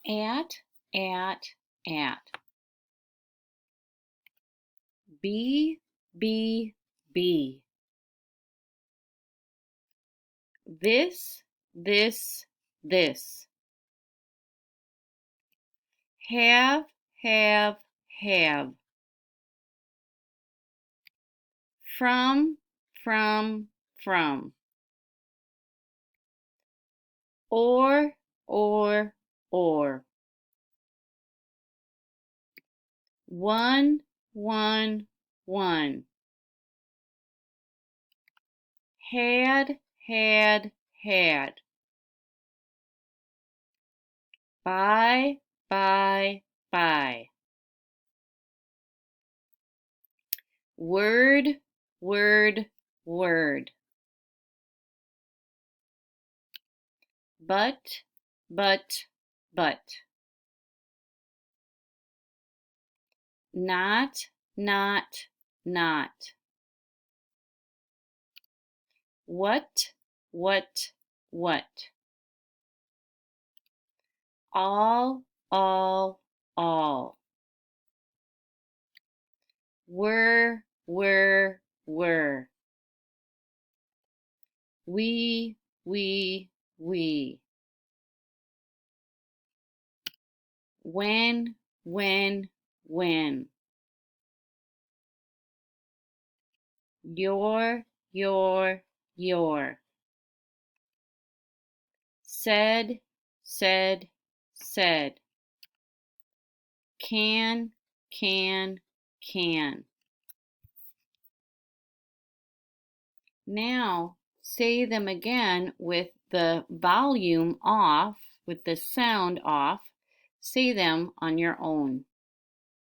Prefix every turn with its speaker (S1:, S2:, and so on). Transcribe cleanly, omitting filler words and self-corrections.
S1: At, at. Be, be. This. Have, have. From. Or. One. Had. Buy. Word. But. Not. What. All. Were. We. When. Your. Said. Can. Now say them again with the volume off, with the sound off. Say them on your own.